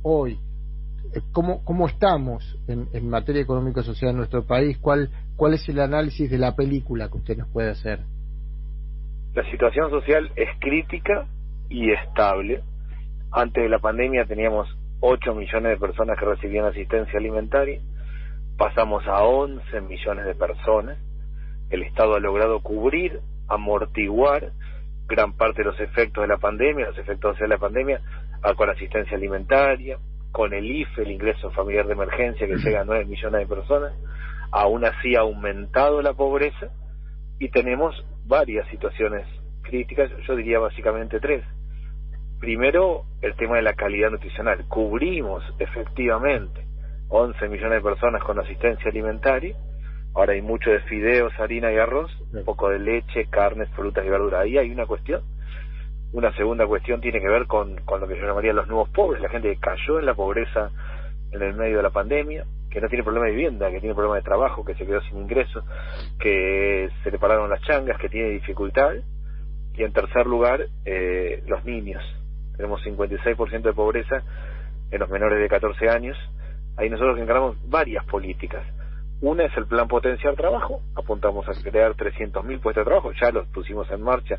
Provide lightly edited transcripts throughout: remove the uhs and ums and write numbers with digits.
hoy, ¿cómo estamos en materia económico-social en nuestro país? ¿Cuál es el análisis de la película que usted nos puede hacer? La situación social es crítica y estable. Antes de la pandemia teníamos 8 millones de personas que recibían asistencia alimentaria, pasamos a 11 millones de personas. El Estado ha logrado cubrir, amortiguar gran parte de los efectos de la pandemia, los efectos sociales de la pandemia, con asistencia alimentaria, con el IFE, el ingreso familiar de emergencia, que llega a 9 millones de personas. Aún así ha aumentado la pobreza y tenemos varias situaciones críticas, yo diría básicamente 3. Primero, el tema de la calidad nutricional. Cubrimos efectivamente 11 millones de personas con asistencia alimentaria. Ahora hay mucho de fideos, harina y arroz, un poco de leche, carnes, frutas y verduras. Ahí hay una cuestión. Una segunda cuestión tiene que ver con lo que yo llamaría los nuevos pobres, la gente que cayó en la pobreza en el medio de la pandemia, que no tiene problema de vivienda, que tiene problema de trabajo, que se quedó sin ingresos, que se le pararon las changas, que tiene dificultad. Y en tercer lugar, los niños. Tenemos 56% de pobreza en los menores de 14 años. Ahí nosotros encaramos varias políticas. Una es el plan Potenciar Trabajo, apuntamos a crear 300.000 puestos de trabajo, ya los pusimos en marcha,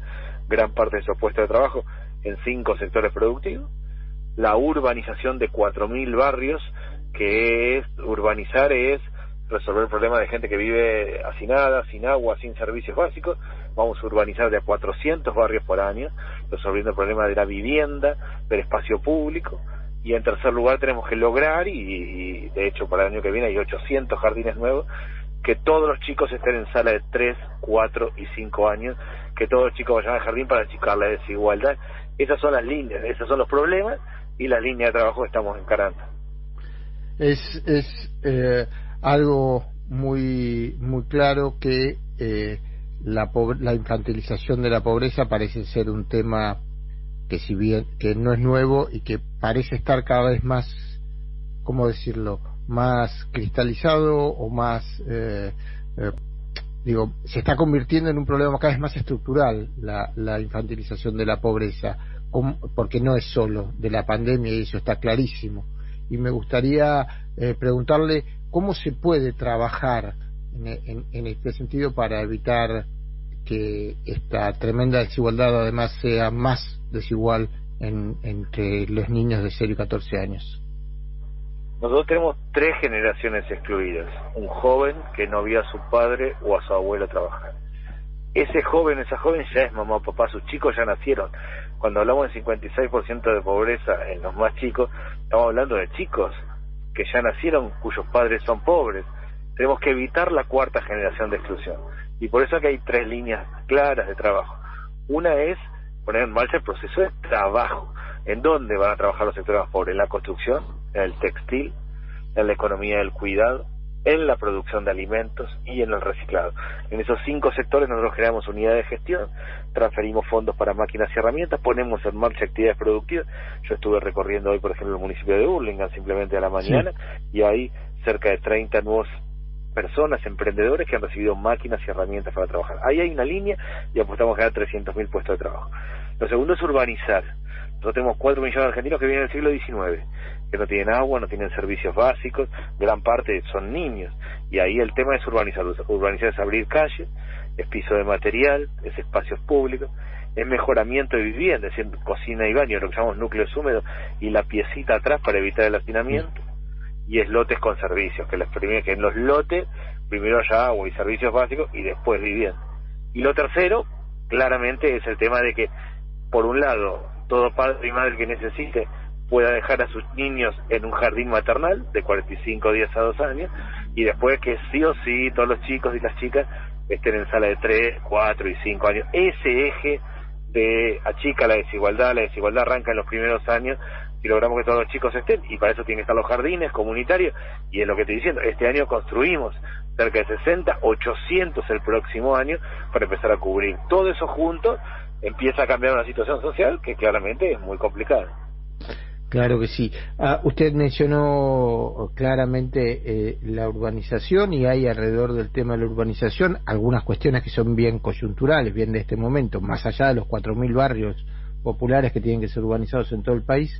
gran parte de esos puestos de trabajo en 5 sectores productivos. La urbanización de 4.000 barrios, que es urbanizar, es resolver el problema de gente que vive hacinada, sin agua, sin servicios básicos. Vamos a urbanizar de a 400 barrios por año, resolviendo el problema de la vivienda, del espacio público. Y en tercer lugar tenemos que lograr, y de hecho para el año que viene hay 800 jardines nuevos, que todos los chicos estén en sala de 3, 4 y 5 años, que todos los chicos vayan al jardín para achicar la desigualdad. Esas son las líneas, esos son los problemas y las líneas de trabajo que estamos encarando. Es algo muy claro que la infantilización de la pobreza parece ser un tema que, si bien que no es nuevo y que parece estar cada vez más, ¿cómo decirlo?, más cristalizado o más se está convirtiendo en un problema cada vez más estructural la infantilización de la pobreza, porque no es solo de la pandemia, y eso está clarísimo. Y me gustaría preguntarle cómo se puede trabajar en este sentido para evitar que esta tremenda desigualdad además sea más desigual entre los niños de 0 y 14 años. Nosotros tenemos 3 generaciones excluidas. Un joven que no vio a su padre o a su abuelo trabajar. Ese joven, esa joven ya es mamá o papá, sus chicos ya nacieron. Cuando hablamos de 56% de pobreza en los más chicos, estamos hablando de chicos que ya nacieron cuyos padres son pobres. Tenemos que evitar la 4ª generación de exclusión. Y por eso que hay 3 líneas claras de trabajo. Una es poner en marcha el proceso de trabajo. ¿En dónde van a trabajar los sectores más pobres? En la construcción, en el textil, en la economía del cuidado, en la producción de alimentos y en el reciclado. En esos 5 sectores nosotros creamos unidades de gestión, transferimos fondos para máquinas y herramientas, ponemos en marcha actividades productivas. Yo estuve recorriendo hoy, por ejemplo, el municipio de Hurlingham simplemente a la mañana, sí, y hay cerca de 30 nuevos personas, emprendedores que han recibido máquinas y herramientas para trabajar. Ahí hay una línea y apostamos a crear 300.000 puestos de trabajo. Lo segundo es urbanizar. Nosotros tenemos 4 millones de argentinos que vienen del siglo XIX, que no tienen agua, no tienen servicios básicos, gran parte son niños, y ahí el tema es urbanizar. Urbanizar es abrir calles, es piso de material, es espacios públicos, es mejoramiento de vivienda, es decir, cocina y baño, lo que llamamos núcleos húmedos, y la piecita atrás para evitar el hacinamiento. Y es lotes con servicios, que en los lotes primero haya agua y servicios básicos y después vivienda. Y lo tercero, claramente, es el tema de que, por un lado, todo padre y madre que necesite pueda dejar a sus niños en un jardín maternal de 45 días a 2 años, y después que sí o sí todos los chicos y las chicas estén en sala de 3, 4 y 5 años. Ese eje de achica la desigualdad arranca en los primeros años, si logramos que todos los chicos estén, y para eso tienen que estar los jardines comunitarios, y es lo que estoy diciendo, este año construimos cerca de 60, 800 el próximo año, para empezar a cubrir. Todo eso junto empieza a cambiar una situación social que claramente es muy complicada. Claro que sí. Usted mencionó claramente la urbanización, y hay alrededor del tema de la urbanización algunas cuestiones que son bien coyunturales, bien de este momento, más allá de los 4.000 barrios populares que tienen que ser urbanizados en todo el país.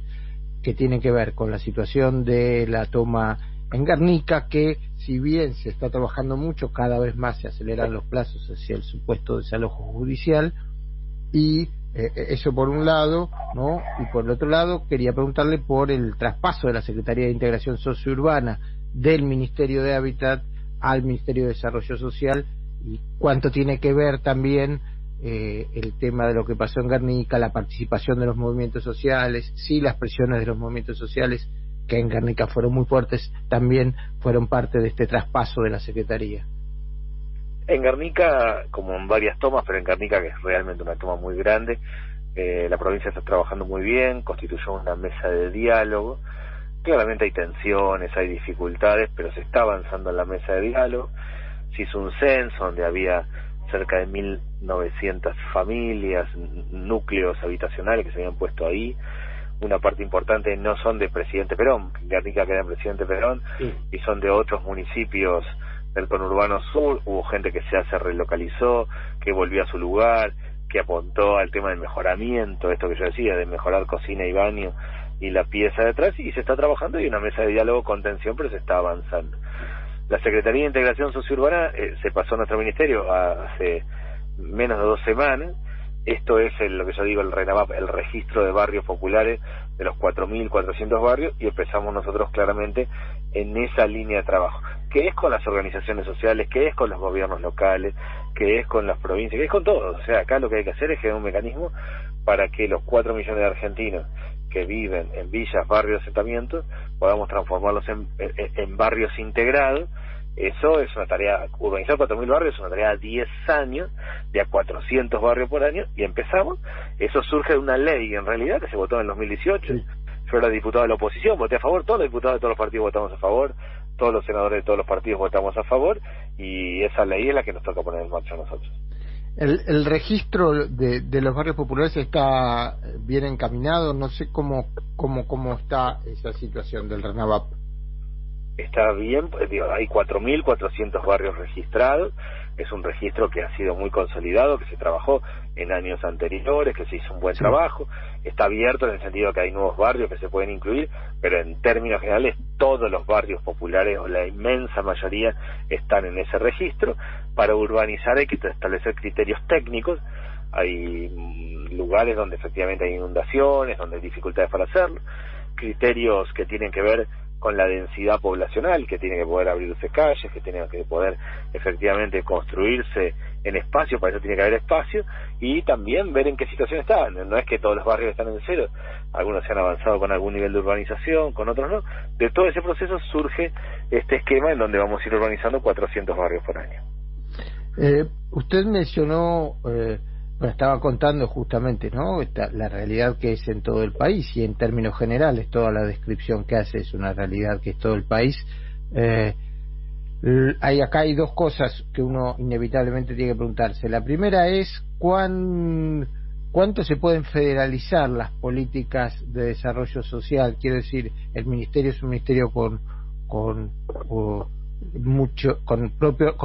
que tienen que ver con la situación de la toma en Guernica, que si bien se está trabajando mucho, cada vez más se aceleran los plazos hacia el supuesto desalojo judicial, y eso por un lado, ¿no? Y por el otro lado quería preguntarle por el traspaso de la Secretaría de Integración Sociourbana del Ministerio de Hábitat al Ministerio de Desarrollo Social, y cuánto tiene que ver también el tema de lo que pasó en Guernica, la participación de los movimientos sociales, sí, las presiones de los movimientos sociales, que en Guernica fueron muy fuertes, también fueron parte de este traspaso de la Secretaría. En Guernica, como en varias tomas, pero en Guernica, que es realmente una toma muy grande, la provincia está trabajando muy bien, constituyó una mesa de diálogo. Claramente hay tensiones, hay dificultades, pero se está avanzando en la mesa de diálogo. Se hizo un censo donde había cerca de 1.900 familias, núcleos habitacionales que se habían puesto ahí. Una parte importante no son de Presidente Perón, Guernica queda en Presidente Perón, sí, y son de otros municipios del conurbano sur. Hubo gente que se relocalizó, que volvió a su lugar, que apuntó al tema del mejoramiento, esto que yo decía, de mejorar cocina y baño y la pieza de atrás, y se está trabajando, y una mesa de diálogo con tensión, pero se está avanzando. La Secretaría de Integración Sociourbana se pasó a nuestro ministerio hace menos de 2 semanas. Esto es lo que yo digo, el RENAVAP, el registro de barrios populares de los 4.400 barrios, y empezamos nosotros claramente en esa línea de trabajo, que es con las organizaciones sociales, que es con los gobiernos locales, que es con las provincias, que es con todos. O sea, acá lo que hay que hacer es generar un mecanismo para que los 4 millones de argentinos que viven en villas, barrios, asentamientos, podamos transformarlos en barrios integrados. Eso es una tarea, urbanizar 4.000 barrios es una tarea de 10 años, de a 400 barrios por año, y empezamos. Eso surge de una ley, en realidad, que se votó en el 2018. Sí. Yo era diputado de la oposición, voté a favor, todos los diputados de todos los partidos votamos a favor, todos los senadores de todos los partidos votamos a favor, y esa ley es la que nos toca poner en marcha a nosotros. El registro de los barrios populares está bien encaminado. No sé cómo está esa situación del RENAVAP. Está bien, hay 4.400 barrios registrados. Es un registro que ha sido muy consolidado, que se trabajó en años anteriores, que se hizo un buen trabajo. Está abierto en el sentido que hay nuevos barrios que se pueden incluir, pero en términos generales todos los barrios populares, o la inmensa mayoría, están en ese registro. Para urbanizar hay que establecer criterios técnicos. Hay lugares donde efectivamente hay inundaciones, donde hay dificultades para hacerlo. Criterios que tienen que ver con la densidad poblacional, que tiene que poder abrirse calles, que tiene que poder efectivamente construirse en espacio, para eso tiene que haber espacio, y también ver en qué situación están. No es que todos los barrios están en cero, algunos se han avanzado con algún nivel de urbanización, con otros no. De todo ese proceso surge este esquema en donde vamos a ir urbanizando 400 barrios por año. Usted mencionó, estaba contando justamente, ¿no? La realidad que es en todo el país, y en términos generales toda la descripción que hace es una realidad que es todo el país. Acá hay 2 cosas que uno inevitablemente tiene que preguntarse. La primera es cuánto se pueden federalizar las políticas de desarrollo social. Quiero decir, el ministerio es un ministerio con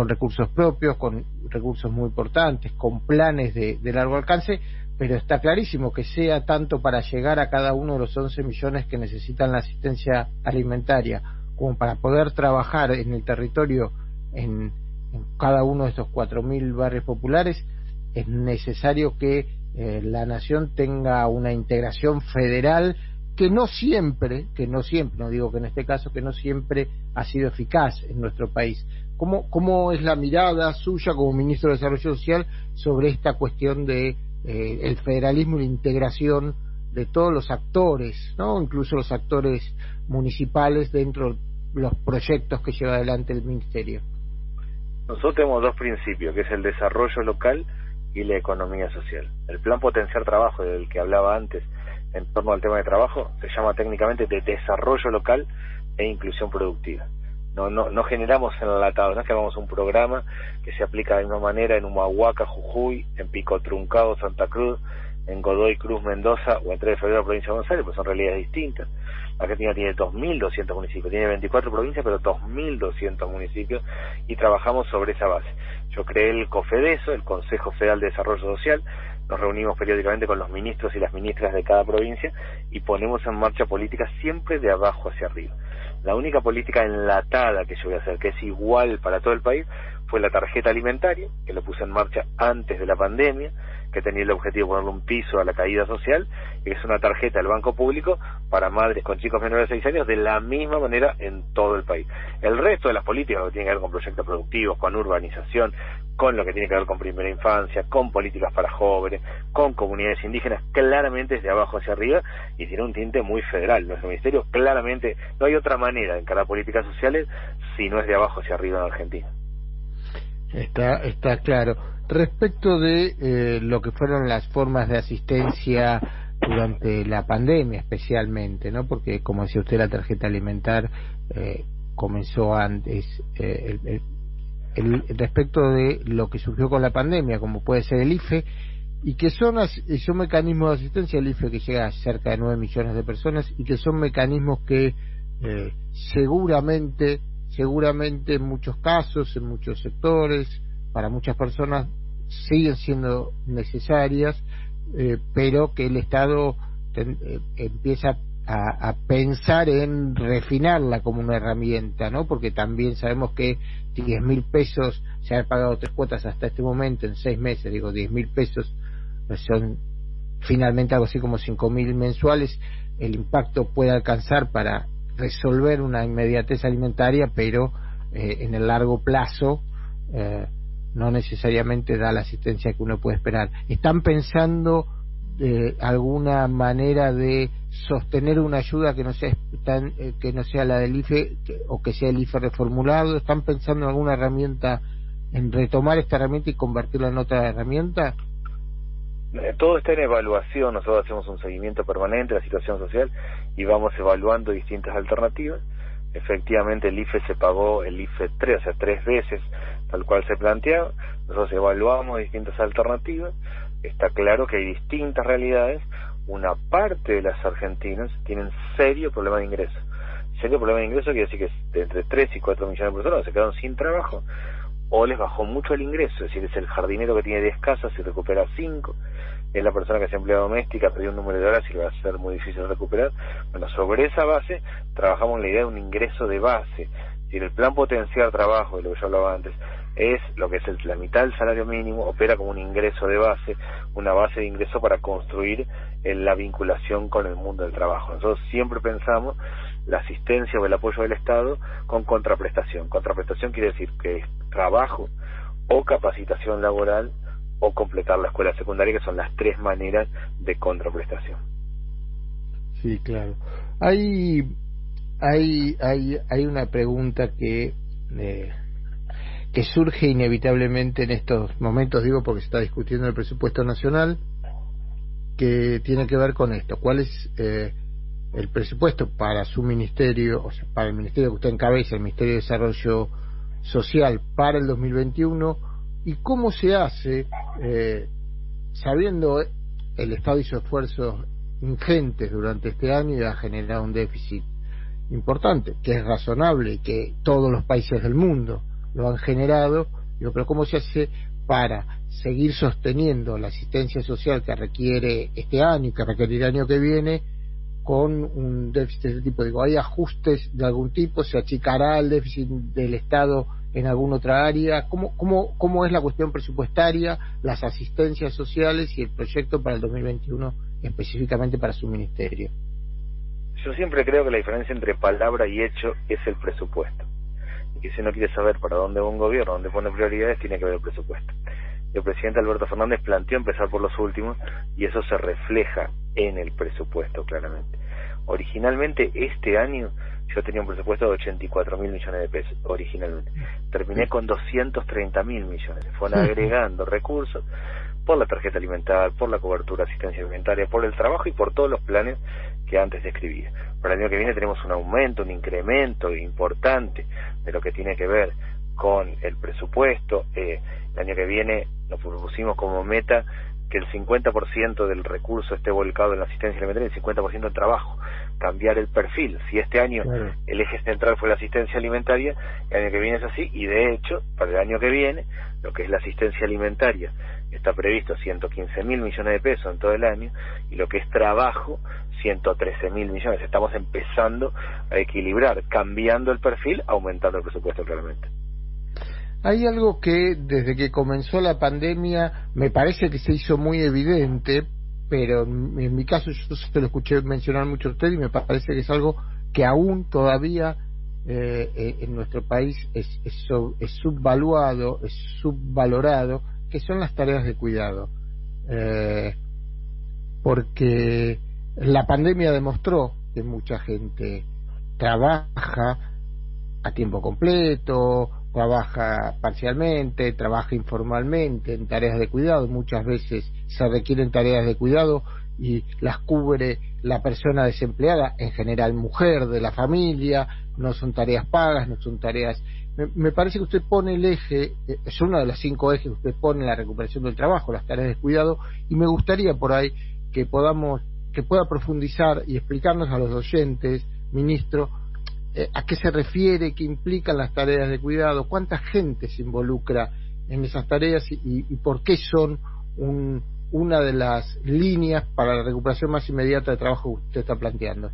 recursos propios, con recursos muy importantes, con planes de largo alcance, pero está clarísimo que sea tanto para llegar a cada uno de los 11 millones que necesitan la asistencia alimentaria, como para poder trabajar en el territorio en cada uno de estos 4.000 barrios populares. Es necesario que la nación tenga una integración federal que no siempre, no digo que en este caso, que no siempre ha sido eficaz en nuestro país. ¿Cómo es la mirada suya como ministro de Desarrollo Social sobre esta cuestión de el federalismo y la integración de todos los actores, ¿no? Incluso los actores municipales dentro de los proyectos que lleva adelante el ministerio? Nosotros tenemos 2 principios, que es el desarrollo local y la economía social. El plan Potenciar Trabajo, del que hablaba antes, en torno al tema de trabajo, se llama técnicamente de desarrollo local e inclusión productiva. No generamos enlatados, no es que hagamos un programa que se aplica de la misma manera en Humahuaca, Jujuy, en Pico Truncado, Santa Cruz, en Godoy Cruz, Mendoza, o en 3 de Febrero, provincia de Buenos Aires, pues son realidades distintas. Argentina tiene 2.200 municipios, tiene 24 provincias, pero 2.200 municipios, y trabajamos sobre esa base. Yo creé el COFEDESO, el Consejo Federal de Desarrollo Social, nos reunimos periódicamente con los ministros y las ministras de cada provincia y ponemos en marcha políticas siempre de abajo hacia arriba. La única política enlatada que yo voy a hacer, que es igual para todo el país, fue la tarjeta alimentaria, que lo puse en marcha antes de la pandemia, que tenía el objetivo de ponerle un piso a la caída social, y que es una tarjeta del Banco Público para madres con chicos menores de 6 años de la misma manera en todo el país. El resto de las políticas, lo que tiene que ver con proyectos productivos, con urbanización, con lo que tiene que ver con primera infancia, con políticas para jóvenes, con comunidades indígenas, claramente es de abajo hacia arriba y tiene un tinte muy federal. Nuestro ministerio claramente, no hay otra manera de encarar políticas sociales si no es de abajo hacia arriba en Argentina. Está claro. Respecto de lo que fueron las formas de asistencia durante la pandemia especialmente, ¿no? Porque como decía usted, la tarjeta alimentar comenzó antes. Respecto de lo que surgió con la pandemia, como puede ser el IFE, y que son mecanismos de asistencia, el IFE que llega a cerca de 9 millones de personas, y que son mecanismos que seguramente en muchos casos, en muchos sectores, para muchas personas siguen siendo necesarias, pero que el Estado empieza a pensar en refinarla como una herramienta, ¿no? Porque también sabemos que 10.000 pesos, se han pagado 3 cuotas hasta este momento, en 6 meses, 10.000 pesos son finalmente algo así como 5.000 mensuales. El impacto puede alcanzar para resolver una inmediatez alimentaria, pero en el largo plazo no necesariamente da la asistencia que uno puede esperar. ¿Están pensando alguna manera de sostener una ayuda que no sea la del IFE o que sea el IFE reformulado? ¿Están pensando en alguna herramienta, en retomar esta herramienta y convertirla en otra herramienta? Todo está en evaluación. Nosotros hacemos un seguimiento permanente de la situación social y vamos evaluando distintas alternativas. Efectivamente el IFE se pagó, el IFE 3, o sea 3 veces, tal cual se planteaba. Nosotros evaluamos distintas alternativas. Está claro que hay distintas realidades. Una parte de las argentinas tienen serio problema de ingreso. Serio problema de ingreso quiere decir que entre 3 y 4 millones de personas se quedaron sin trabajo, o les bajó mucho el ingreso. Es decir, es el jardinero que tiene 10 casas y recupera 5, es la persona que es empleada doméstica, perdió un número de horas y le va a ser muy difícil recuperar. Bueno, sobre esa base trabajamos la idea de un ingreso de base. Si el plan potenciar trabajo, de lo que yo hablaba antes, es lo que es la mitad del salario mínimo, opera como un ingreso de base, una base de ingreso para construir la vinculación con el mundo del trabajo. Nosotros siempre pensamos la asistencia o el apoyo del Estado con contraprestación. Contraprestación quiere decir que es trabajo o capacitación laboral o completar la escuela secundaria, que son las 3 maneras de contraprestación. Sí, claro. Hay una pregunta que surge inevitablemente en estos momentos, digo porque se está discutiendo el presupuesto nacional, que tiene que ver con esto. ¿Cuál es el presupuesto para su ministerio, o sea, para el ministerio que usted encabeza, el Ministerio de Desarrollo Social, para el 2021? ¿Y cómo se hace, sabiendo el Estado hizo esfuerzos ingentes durante este año y ha generado un déficit importante, que es razonable y que todos los países del mundo lo han generado? Digo, pero ¿cómo se hace para seguir sosteniendo la asistencia social que requiere este año y que requerirá el año que viene con un déficit de este tipo? Digo, ¿hay ajustes de algún tipo? ¿Se achicará el déficit del Estado en alguna otra área? ¿Cómo es la cuestión presupuestaria, las asistencias sociales y el proyecto para el 2021 específicamente para su ministerio? Yo siempre creo que la diferencia entre palabra y hecho es el presupuesto, y que si uno quiere saber para dónde va un gobierno, dónde pone prioridades, tiene que ver el presupuesto. El presidente Alberto Fernández planteó empezar por los últimos y eso se refleja en el presupuesto claramente. Originalmente este año yo tenía un presupuesto de 84.000 millones de pesos, originalmente. Terminé con 230.000 millones. Fueron agregando recursos por la tarjeta alimentar, por la cobertura de asistencia alimentaria, por el trabajo y por todos los planes que antes describía. Para el año que viene tenemos un aumento, un incremento importante de lo que tiene que ver con el presupuesto. El año que viene nos propusimos como meta que el 50% del recurso esté volcado en la asistencia alimentaria y el 50% en trabajo. Cambiar el perfil. Si este año el eje central fue la asistencia alimentaria, el año que viene es así, y de hecho, para el año que viene, lo que es la asistencia alimentaria, está previsto 115.000 millones de pesos en todo el año, y lo que es trabajo, 113.000 millones. Estamos empezando a equilibrar, cambiando el perfil, aumentando el presupuesto claramente. Hay algo que desde que comenzó la pandemia me parece que se hizo muy evidente, pero en mi caso yo se lo escuché mencionar mucho a usted y me parece que es algo que aún todavía en nuestro país es subvaluado, es subvalorado, que son las tareas de cuidado. Porque la pandemia demostró que mucha gente trabaja a tiempo completo, trabaja parcialmente, trabaja informalmente en tareas de cuidado. Muchas veces se requieren tareas de cuidado y las cubre la persona desempleada, en general mujer de la familia. No son tareas pagas, no son tareas... Me parece que usted pone el eje, es uno de los 5 ejes que usted pone en la recuperación del trabajo, las tareas de cuidado, y me gustaría por ahí que pueda profundizar y explicarnos a los oyentes, ministro, a qué se refiere, qué implican las tareas de cuidado, cuánta gente se involucra en esas tareas y por qué son una de las líneas para la recuperación más inmediata de trabajo que usted está planteando.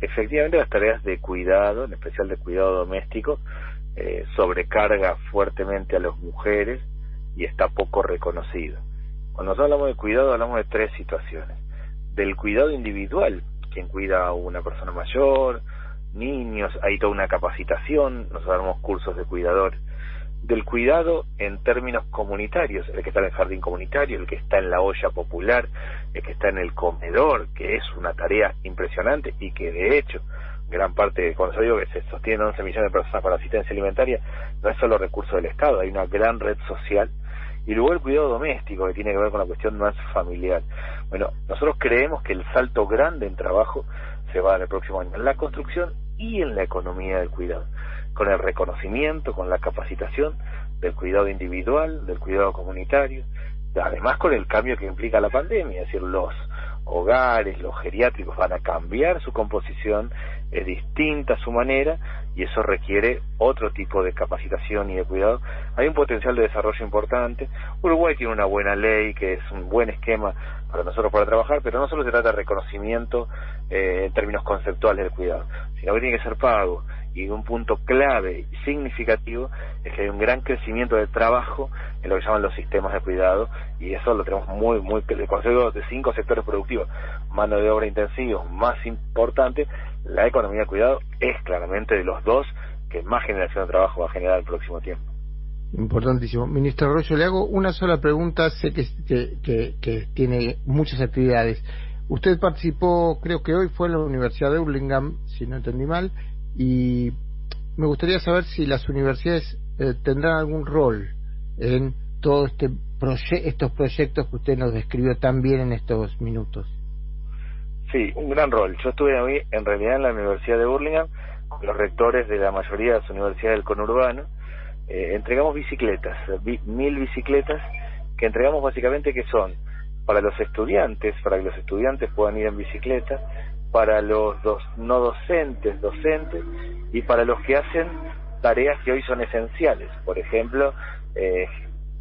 Efectivamente, las tareas de cuidado, en especial de cuidado doméstico, sobrecarga fuertemente a las mujeres y está poco reconocido. Cuando nosotros hablamos de cuidado, hablamos de 3 situaciones. Del cuidado individual, quien cuida a una persona mayor, niños, hay toda una capacitación, nosotros damos cursos de cuidadores. Del cuidado en términos comunitarios, el que está en el jardín comunitario, el que está en la olla popular, el que está en el comedor, que es una tarea impresionante y que de hecho gran parte, cuando yo digo que se sostienen 11 millones de personas para asistencia alimentaria, no es solo recurso del Estado, hay una gran red social. Y luego el cuidado doméstico, que tiene que ver con la cuestión más familiar. Bueno, nosotros creemos que el salto grande en trabajo se va a dar el próximo año en la construcción y en la economía del cuidado, con el reconocimiento, con la capacitación del cuidado individual, del cuidado comunitario, además con el cambio que implica la pandemia, es decir, los hogares, los geriátricos van a cambiar su composición, es distinta su manera y eso requiere otro tipo de capacitación y de cuidado. Hay un potencial de desarrollo importante. Uruguay tiene una buena ley que es un buen esquema para nosotros para trabajar, pero no solo se trata de reconocimiento en términos conceptuales del cuidado, sino que tiene que ser pago. Y un punto clave y significativo es que hay un gran crecimiento de trabajo en lo que llaman los sistemas de cuidado, y eso lo tenemos muy, el concepto de 5 sectores productivos, mano de obra intensiva, más importante, la economía de cuidado es claramente de los 2 que más generación de trabajo va a generar el próximo tiempo. Importantísimo. Ministro Arroyo, le hago una sola pregunta, sé que tiene muchas actividades. Usted participó, creo que hoy fue en la Universidad de Hurlingham, si no entendí mal, y me gustaría saber si las universidades tendrán algún rol en todo estos proyectos que usted nos describió tan bien en estos minutos. Sí, un gran rol. Yo estuve hoy, en realidad, en la Universidad de Hurlingham con los rectores de la mayoría de las universidades del conurbano. Entregamos bicicletas, 1000 bicicletas que entregamos básicamente, que son para los estudiantes, para que los estudiantes puedan ir en bicicleta, para los no docentes, y para los que hacen tareas que hoy son esenciales. Por ejemplo,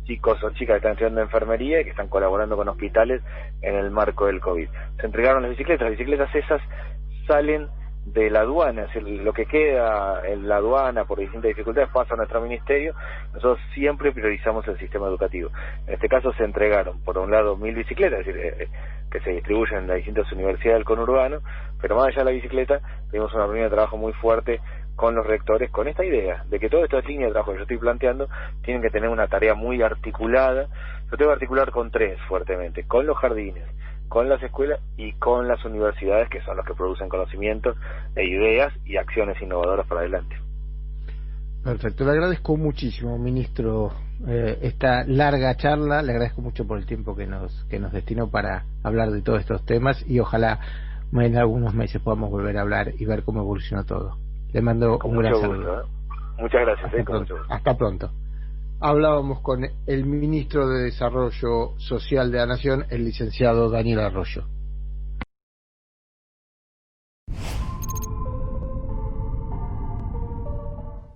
chicos o chicas que están estudiando enfermería y que están colaborando con hospitales en el marco del COVID. Se entregaron las bicicletas esas salen de la aduana, es decir, lo que queda en la aduana por distintas dificultades pasa a nuestro ministerio. Nosotros siempre priorizamos el sistema educativo. En este caso se entregaron, por un lado, 1000 bicicletas, es decir, que se distribuyen en las distintas universidades del conurbano, pero más allá de la bicicleta, tuvimos una reunión de trabajo muy fuerte con los rectores, con esta idea de que todas estas líneas de trabajo que yo estoy planteando tienen que tener una tarea muy articulada. Yo tengo que articular con 3 fuertemente, con los jardines, con las escuelas y con las universidades, que son los que producen conocimientos e ideas y acciones innovadoras para adelante. Perfecto, le agradezco muchísimo, ministro, esta larga charla. Le agradezco mucho por el tiempo que nos destinó para hablar de todos estos temas, y ojalá en algunos meses podamos volver a hablar y ver cómo evolucionó todo. Le mando un gran saludo. Muchas gracias. Hasta pronto. Hablábamos con el ministro de Desarrollo Social de la Nación, el licenciado Daniel Arroyo.